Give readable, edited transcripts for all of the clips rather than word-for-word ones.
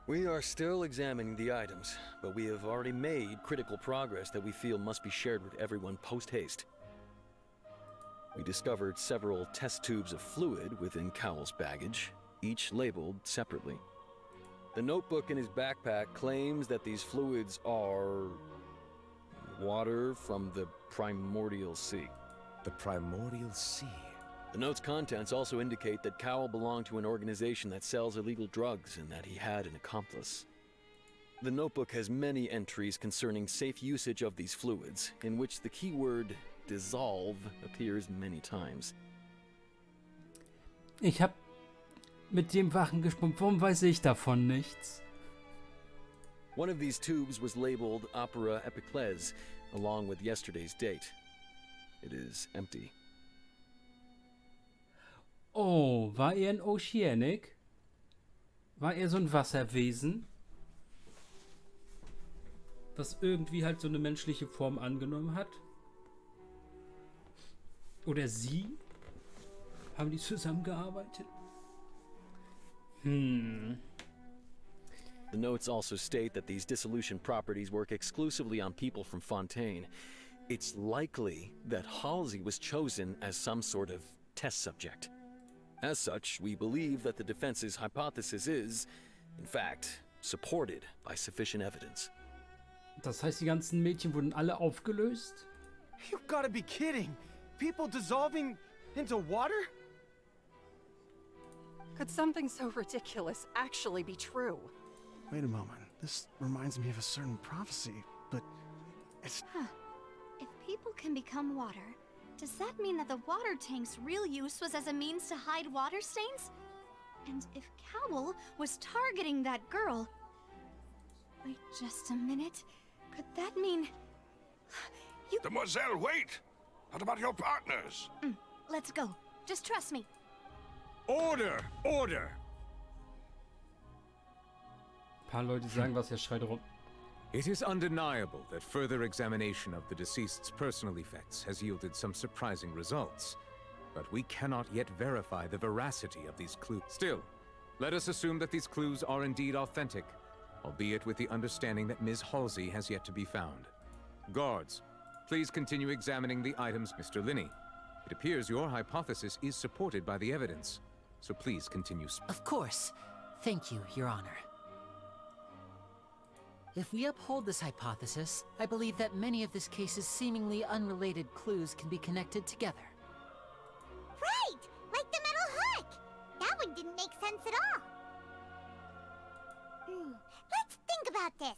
We are still examining the items, but we have already made critical progress that we feel must be shared with everyone post-haste. We discovered several test tubes of fluid within Cowell's baggage, each labeled separately. The notebook in his backpack claims that these fluids are water from the primordial sea. The primordial sea. The note's contents also indicate that Cowell belonged to an organization that sells illegal drugs and that he had an accomplice. The notebook has many entries concerning safe usage of these fluids, in which the keyword dissolve appears many times. Ich hab mit dem Wachen gesprochen. Warum weiß ich davon nichts? One of these tubes was labeled Opera Epiclese, along with yesterday's date. It is empty. Oh, war er ein Oceanic? War er so ein Wasserwesen? Was irgendwie halt so eine menschliche Form angenommen hat? Oder sie? Haben die zusammengearbeitet? The notes also state that these dissolution properties work exclusively on people from Fontaine. It's likely that Halsey was chosen as some sort of test subject. As such, we believe that the defense's hypothesis is, in fact, supported by sufficient evidence. Das heißt, die ganzen Mädchen wurden alle aufgelöst? You've got to be kidding! People dissolving into water? Could something so ridiculous actually be true? Wait a moment. This reminds me of a certain prophecy, but it's... If people can become water, does that mean that the water tank's real use was as a means to hide water stains? And if Cowell was targeting that girl... Wait just a minute. Could that mean... You... Demoiselle, wait! What about your partners? Let's go. Just trust me. Order! Order! Ein paar Leute sagen was, er schreit rum. It is undeniable that further examination of the deceased's personal effects has yielded some surprising results. But we cannot yet verify the veracity of these clues. Still, let us assume that these clues are indeed authentic, albeit with the understanding that Ms. Halsey has yet to be found. Guards, please continue examining the items. Mr. Linney, it appears your hypothesis is supported by the evidence, so please continue. Of course. Thank you, Your Honor. If we uphold this hypothesis, I believe that many of this case's seemingly unrelated clues can be connected together. Right! Like the metal hook! That one didn't make sense at all. Let's think about this.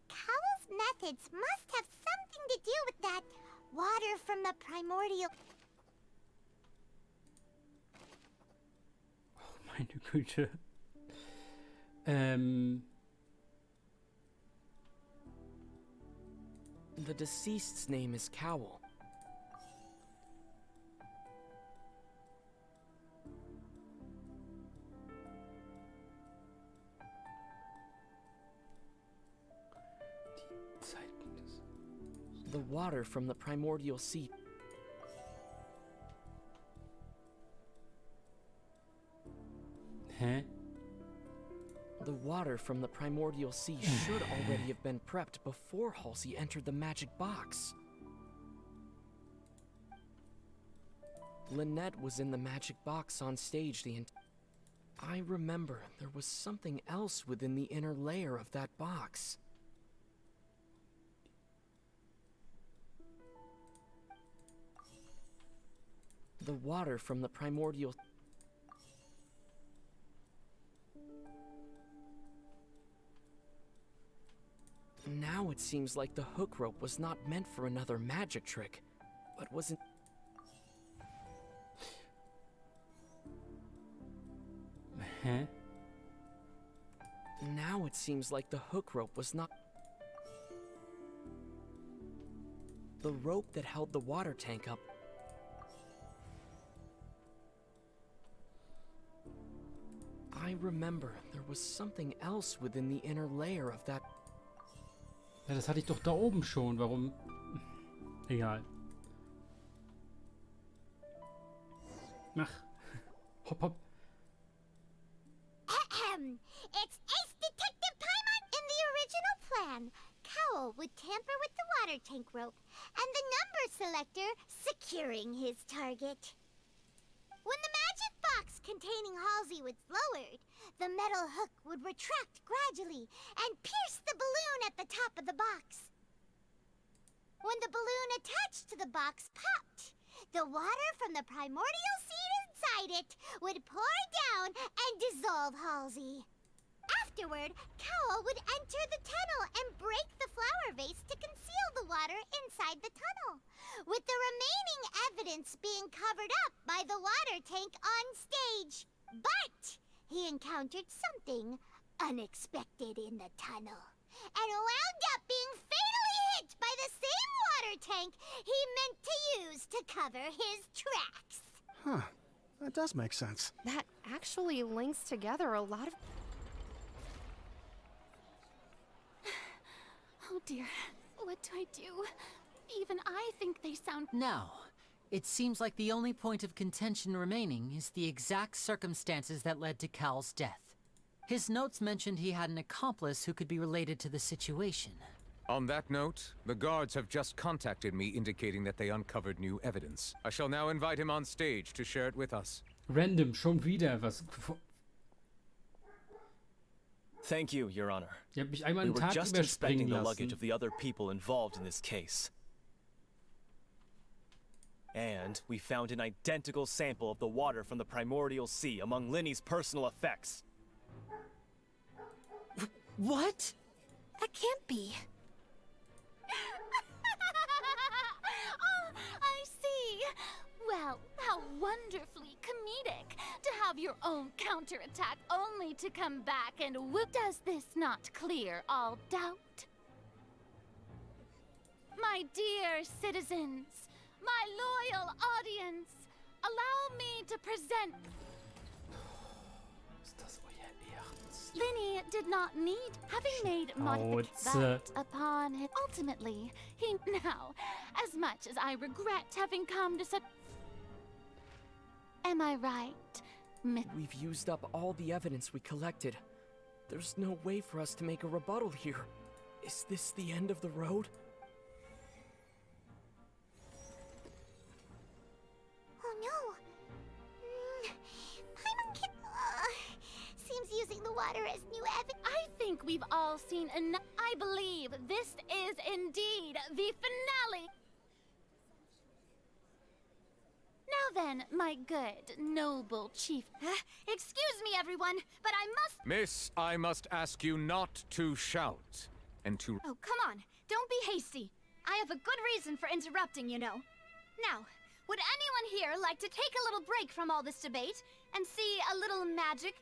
Cowell's methods must have something to do with that water from the primordial... Oh, meine Güte. The deceased's name is Cowell. The water from the primordial sea. Hä? The water from the primordial sea should already have been prepped before Halsey entered the magic box. Lynette was in the magic box on stage I remember there was something else within the inner layer of that box. The water from the primordial... Now it seems like the hook rope was not meant for another magic trick, but wasn't... Hä? Now it seems like the hook rope was not... The rope that held the water tank up... I remember there was something else within the inner layer of that... Ja, das hatte ich doch da oben schon. Warum? Egal. Mach. Hopp, hopp. It's Ace Detective plan, Cowl would tamper with the water tank rope, and the number selector securing his target. When the magic box containing Halsey was lowered, the metal hook would retract gradually and pierce the balloon at the top of the box. When the balloon attached to the box popped, the water from the primordial seed inside it would pour down and dissolve Halsey. Afterward, Cowl would enter the tunnel and break the flower vase to conceal the water inside the tunnel, with the remaining evidence being covered up by the water tank on stage. But he encountered something unexpected in the tunnel, and wound up being fatally hit by the same water tank he meant to use to cover his tracks. Huh. That does make sense. That actually links together a lot of... Oh dear, what do I do? Even I think they sound... Now, it seems like the only point of contention remaining is the exact circumstances that led to Cal's death. His notes mentioned he had an accomplice who could be related to the situation. On that note, the guards have just contacted me indicating that they uncovered new evidence. I shall now invite him on stage to share it with us. Random, schon wieder was. Thank you, Your Honor. Ich hab mich einmal We einen were Tag just inspecting überspringen the luggage lassen. of the other people involved in this case. And we found an identical sample of the water from the primordial sea among Linny's personal effects. What? That can't be. Oh, I see. Well, how wonderfully comedic to have your own counterattack only to come back and whoop. Does this not clear all doubt? My dear citizens, my loyal audience, allow me to present... Ist das euer Ernst? Linny did not need, having made modifications upon it. Ultimately, he now, as much as I regret having come to such... Am I right, We've used up all the evidence we collected. There's no way for us to make a rebuttal here. Is this the end of the road? Oh no! Paimon seems using the water as new evidence. I think we've all seen enough. I believe this is indeed the finale. Now then, my good, noble chief. Excuse me, everyone, but I must... Miss, I must ask you not to shout and to... Oh, come on. Don't be hasty. I have a good reason for interrupting, you know. Now, would anyone here like to take a little break from all this debate and see a little magic?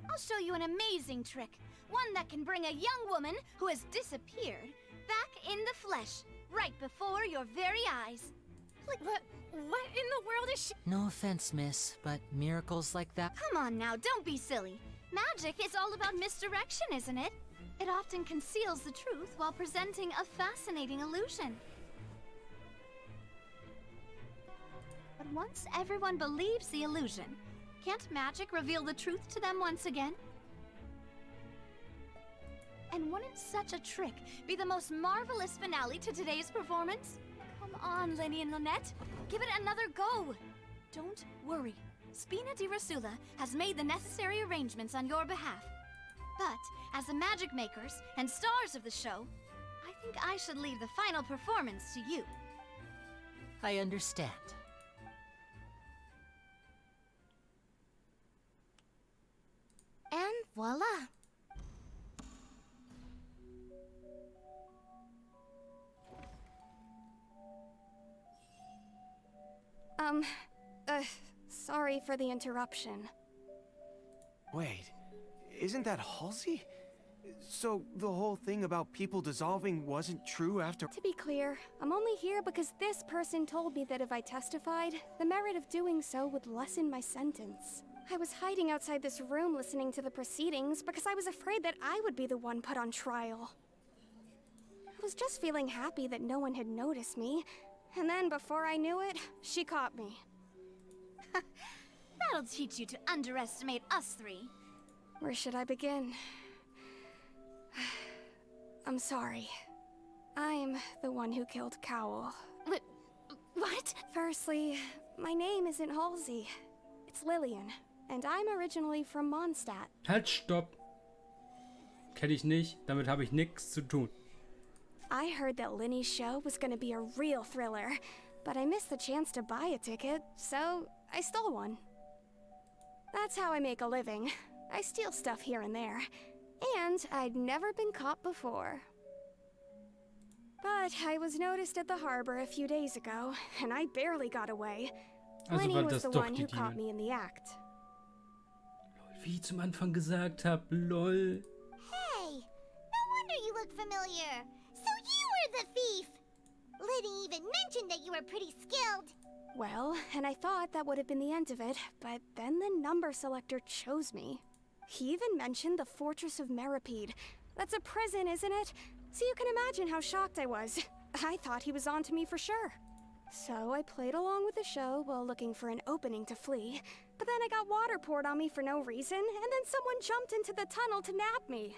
I'll show you an amazing trick. One that can bring a young woman who has disappeared back in the flesh, right before your very eyes. Like, what in the world is she? No offense, miss, but miracles like that... Come on now, don't be silly. Magic is all about misdirection, isn't it? It often conceals the truth while presenting a fascinating illusion. But once everyone believes the illusion, can't magic reveal the truth to them once again? And wouldn't such a trick be the most marvelous finale to today's performance? Come on, Linny and Lynette. Give it another go. Don't worry. Spina di Rasula has made the necessary arrangements on your behalf. But, as the magic makers and stars of the show, I think I should leave the final performance to you. I understand. And voila! Sorry for the interruption. Wait, isn't that Halsey? So the whole thing about people dissolving wasn't true after— To be clear, I'm only here because this person told me that if I testified, the merit of doing so would lessen my sentence. I was hiding outside this room listening to the proceedings because I was afraid that I would be the one put on trial. I was just feeling happy that no one had noticed me, and then before I knew it, she caught me. That'll teach you to underestimate us three. Where should I begin? I'm sorry. I'm the one who killed Cowl. What? Firstly, my name isn't Halsey. It's Lillian, and I'm originally from Mondstadt. Halt, stopp. Kenn ich nicht, damit habe ich nichts zu tun. I heard that Linny's show was gonna be a real thriller, but I missed the chance to buy a ticket, so I stole one. That's how I make a living. I steal stuff here and there, and I'd never been caught before. But I was noticed at the harbor a few days ago, and I barely got away. Also Lenny war was das the doch one die who caught Diebe. me in the act. Wie ich zum Anfang gesagt habe, lol. Hey, no wonder you look familiar. So you were the thief. Liddy even mentioned that you were pretty skilled. Well, and I thought that would have been the end of it, but then the number selector chose me. He even mentioned the Fortress of Meripede. That's a prison, isn't it? So you can imagine how shocked I was. I thought he was onto me for sure. So I played along with the show while looking for an opening to flee. But then I got water poured on me for no reason, and then someone jumped into the tunnel to nab me.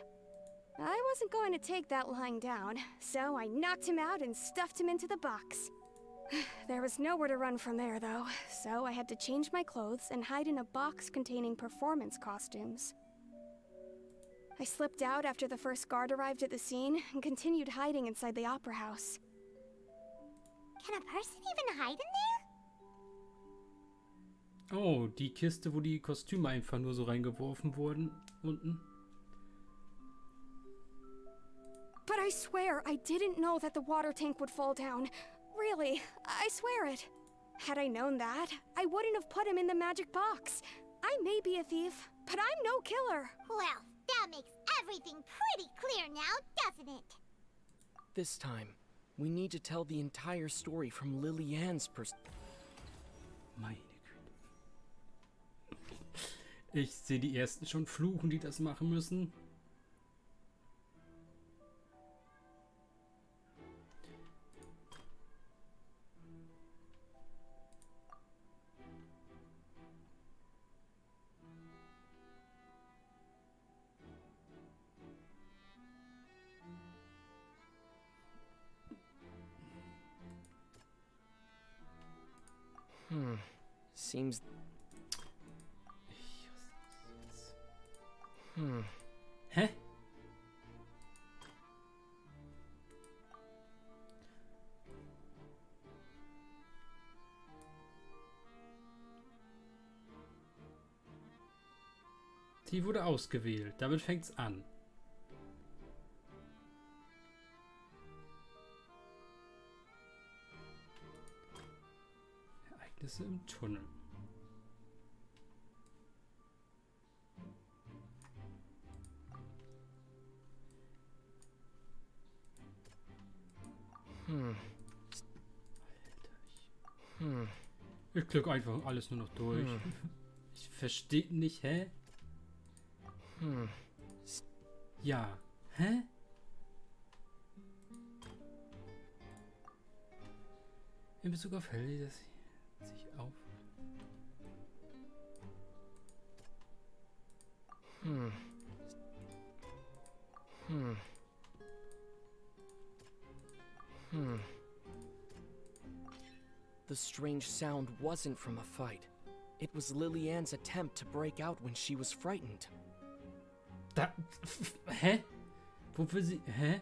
I wasn't going to take that lying down, so I knocked him out and stuffed him into the box. There was nowhere to run from there, though, so I had to change my clothes and hide in a box containing performance costumes. I slipped out after the first guard arrived at the scene and continued hiding inside the opera house. Can a person even hide in there? Oh, die Kiste, wo die Kostüme einfach nur so reingeworfen wurden, unten. But I swear, I didn't know that the water tank would fall down. Really, I swear it. Had I known that, I wouldn't have put him in the magic box. I may be a thief, but I'm no killer. Well, that makes everything pretty clear now, doesn't it? This time, we need to tell the entire story from Lillian's Meine Güte. Ich sehe die ersten schon fluchen, die das machen müssen. Seems... Hä? Die wurde ausgewählt. Damit fängt's an. Ereignisse im Tunnel. Ich klicke einfach alles nur noch durch. Ich verstehe nicht, hä? Ja. Hä? In Bezug auf Helly, dass sie sich auf... The strange sound wasn't from a fight. It was Lillian's attempt to break out when she was frightened. Da... Hä? Wo will sie... Hä?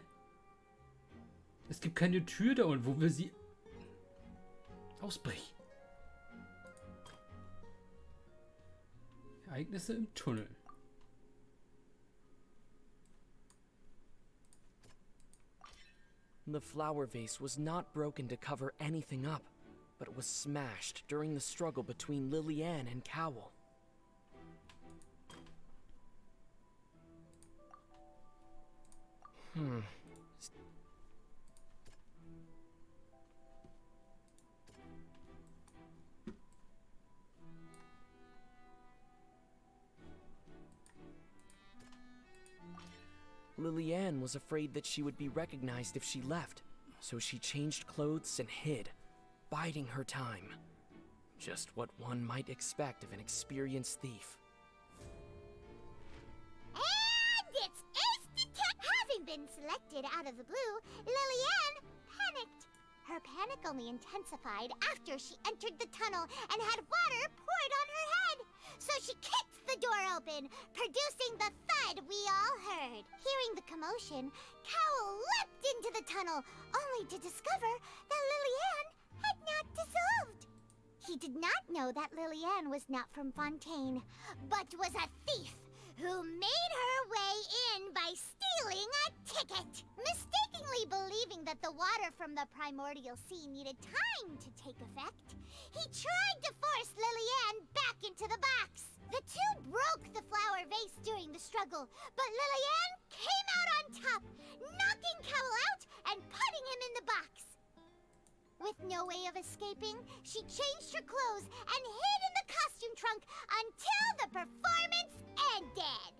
Es gibt keine Tür da und wo will sie... ausbrechen? Ereignisse im Tunnel. The flower vase was not broken to cover anything up, but it was smashed during the struggle between Lillian and Cowl. Lillian was afraid that she would be recognized if she left, so she changed clothes and hid, biding her time. Just what one might expect of an experienced thief. And it's instant. Having been selected interrupted out of the blue, Lillian panicked. Her panic only intensified after she entered the tunnel and had water poured on her head. So she kicked the door open, producing the thud we all heard. Hearing the commotion, Cowell leapt into the tunnel, only to discover that Lillian had not dissolved. He did not know that Lillian was not from Fontaine, but was a thief who made her way in by stealing a ticket. Mistakenly believing that the water from the primordial sea needed time to take effect, he tried to force Lillian back into the box. The two broke the flower vase during the struggle, but Lillian came out on top, knocking Cowell out and putting him in the box. With no way of escaping, she changed her clothes and hid in the costume trunk until the performance ended.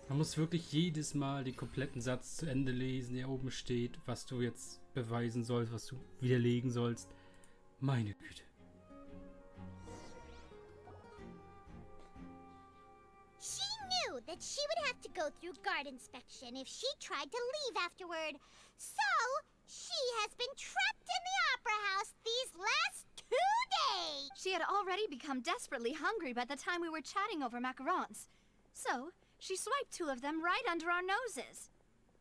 Man muss wirklich jedes Mal den kompletten Satz zu Ende lesen, der oben steht, was du jetzt beweisen sollst, was du widerlegen sollst. Meine Güte. She knew that she would have to go through guard inspection if she tried to leave afterward. So, she has been trapped in the opera house these last 2 days. She had already become desperately hungry by the time we were chatting over macarons. So, she swiped 2 of them right under our noses.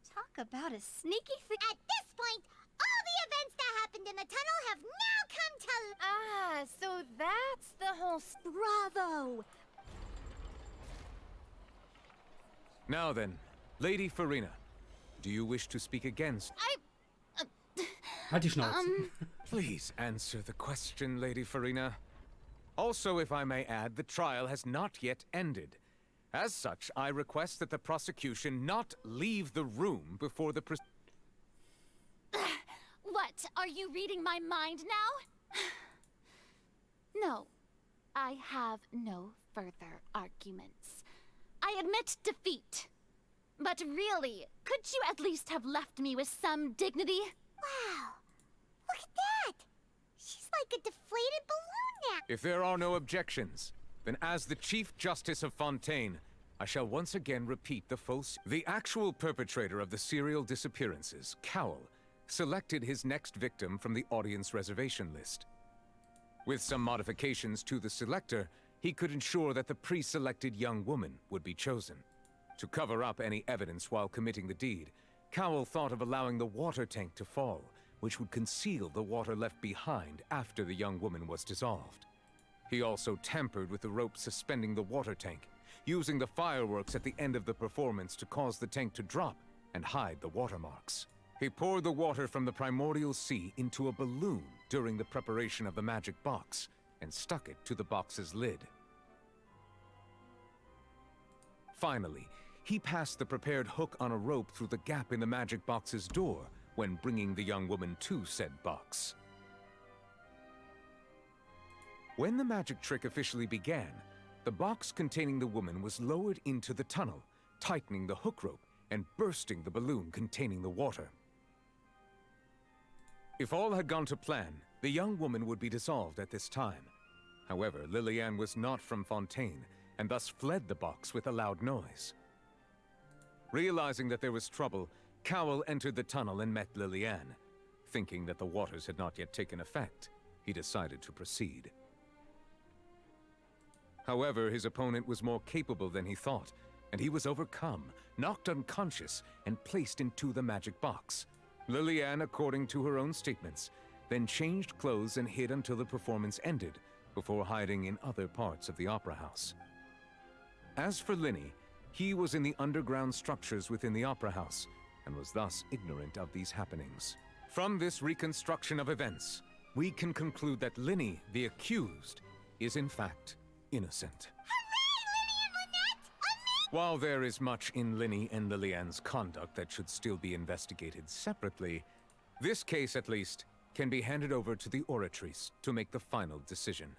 Talk about a sneaky thing. At this point, all the events that happened in the tunnel have now come to... Ah, so that's the whole... Bravo! Now then, Lady Farina, do you wish to speak against? Halt die Schnauze. Please answer the question, Lady Farina. Also, if I may add, the trial has not yet ended. As such, I request that the prosecution not leave the room before the What? Are you reading my mind now? No. I have no further arguments. I admit defeat. But really, could you at least have left me with some dignity? Wow! Look at that! She's like a deflated balloon now! If there are no objections, then as the Chief Justice of Fontaine, I shall once again repeat the The actual perpetrator of the serial disappearances, Cowell, selected his next victim from the audience reservation list. With some modifications to the selector, he could ensure that the pre-selected young woman would be chosen. To cover up any evidence while committing the deed, Cowell thought of allowing the water tank to fall, which would conceal the water left behind after the young woman was dissolved. He also tampered with the rope suspending the water tank, using the fireworks at the end of the performance to cause the tank to drop and hide the watermarks. He poured the water from the primordial sea into a balloon during the preparation of the magic box and stuck it to the box's lid. Finally, he passed the prepared hook on a rope through the gap in the magic box's door when bringing the young woman to said box. When the magic trick officially began, the box containing the woman was lowered into the tunnel, tightening the hook rope and bursting the balloon containing the water. If all had gone to plan, the young woman would be dissolved at this time. However, Lillian was not from Fontaine, and thus fled the box with a loud noise. Realizing that there was trouble, Cowell entered the tunnel and met Lillian. Thinking that the waters had not yet taken effect, he decided to proceed. However, his opponent was more capable than he thought, and he was overcome, knocked unconscious, and placed into the magic box. Lillian, according to her own statements, then changed clothes and hid until the performance ended, before hiding in other parts of the opera house. As for Linny, he was in the underground structures within the opera house, and was thus ignorant of these happenings. From this reconstruction of events, we can conclude that Linny, the accused, is in fact innocent. Hooray, Linny and Lynette! While there is much in Linny and Lillian's conduct that should still be investigated separately, this case, at least, can be handed over to the Oratrice to make the final decision.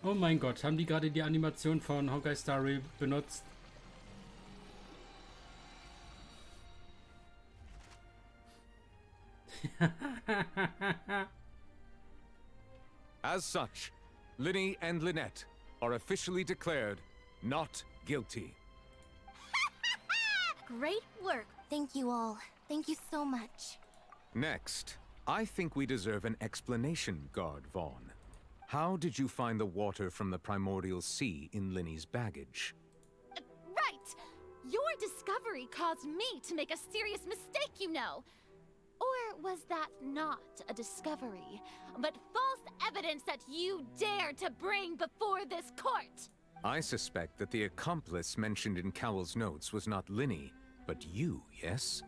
Oh mein Gott, haben die gerade die Animation von Honkai Star Rail benutzt? As such, Linny and Lynette are officially declared not guilty. Great work. Thank you all. Thank you so much. Next, I think we deserve an explanation, Guard Vaughn. How did you find the water from the primordial sea in Linny's baggage? Right! Your discovery caused me to make a serious mistake, you know. Or was that not a discovery, but false evidence that you dared to bring before this court? I suspect that the accomplice mentioned in Cowell's notes was not Linny, but you, yes?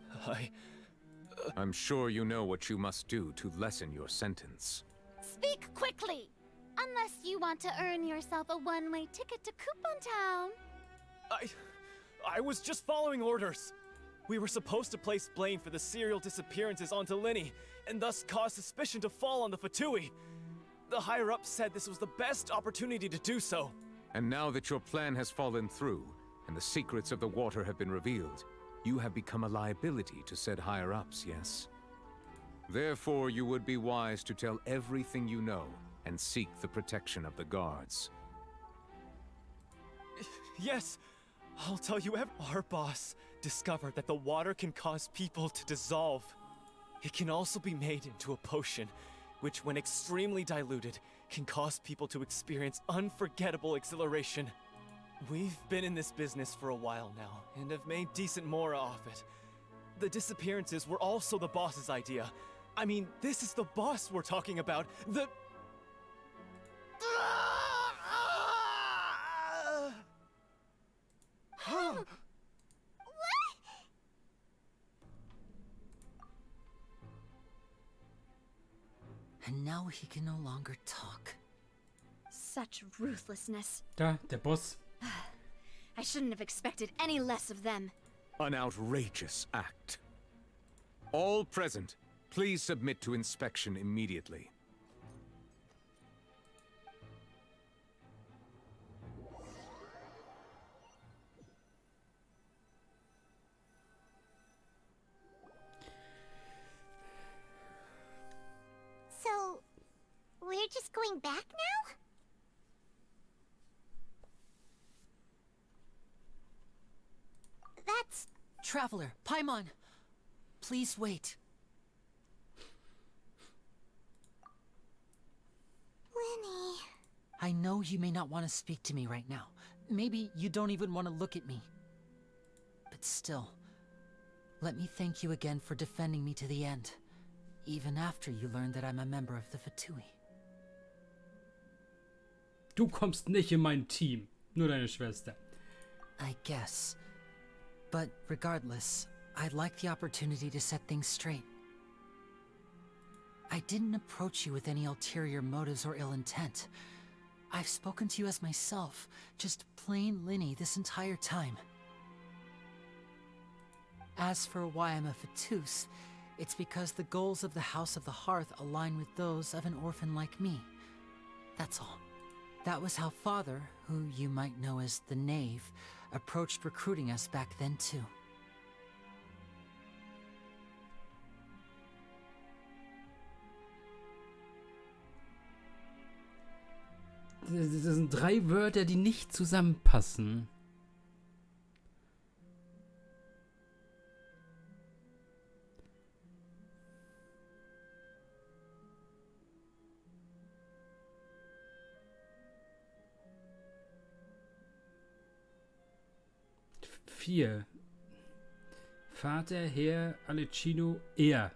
I'm sure you know what you must do to lessen your sentence. Speak quickly! Unless you want to earn yourself a one-way ticket to Coupon Town. I was just following orders. We were supposed to place blame for the serial disappearances onto Linny, and thus cause suspicion to fall on the Fatui. The higher-ups said this was the best opportunity to do so. And now that your plan has fallen through, and the secrets of the water have been revealed, you have become a liability to said higher-ups, yes? Therefore, you would be wise to tell everything you know, and seek the protection of the guards. Yes, I'll tell you our boss discovered that the water can cause people to dissolve. It can also be made into a potion, which when extremely diluted, can cause people to experience unforgettable exhilaration. We've been in this business for a while now, and have made decent more off it. The disappearances were also the boss's idea. I mean, this is the boss we're talking about. What? And now he can no longer talk. Such ruthlessness. Da, der Boss. I shouldn't have expected any less of them. An outrageous act. All present, please submit to inspection immediately. So, we're just going back now? That's... Traveler, Paimon, please wait. Linny... I know you may not want to speak to me right now. Maybe you don't even want to look at me. But still, let me thank you again for defending me to the end, even after you learned that I'm a member of the Fatui. Du kommst nicht in mein Team, nur deine Schwester. I guess. But regardless, I'd like the opportunity to set things straight. I didn't approach you with any ulterior motives or ill intent. I've spoken to you as myself, just plain Linny this entire time. As for why I'm a Fatus, it's because the goals of the House of the Hearth align with those of an orphan like me. That's all. That was how Father, who you might know as the Knave, approached recruiting us back then too. Das sind 3 Wörter, die nicht zusammenpassen. Vier. Vater, Herr, Alecino, er.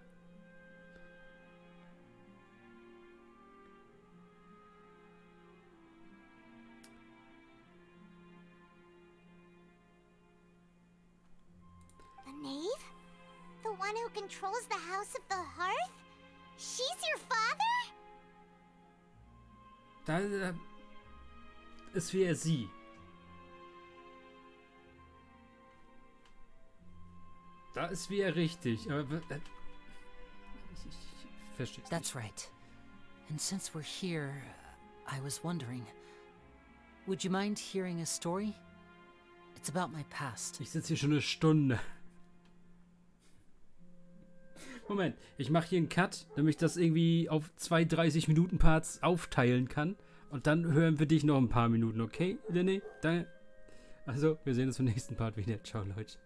The knave? The one who controls the House of the Hearth? She's your father? Da es wäre sie. Da ist wäre richtig, aber ich verstehe. That's right. And since we're here, I was wondering, would you mind hearing a story? It's about my past. Ich sitze hier schon eine Stunde. Moment, ich mache hier einen Cut, damit ich das irgendwie auf 2 30-Minuten-Parts aufteilen kann. Und dann hören wir dich noch ein paar Minuten, okay, René? Danke. Also, wir sehen uns im nächsten Part wieder. Ciao, Leute.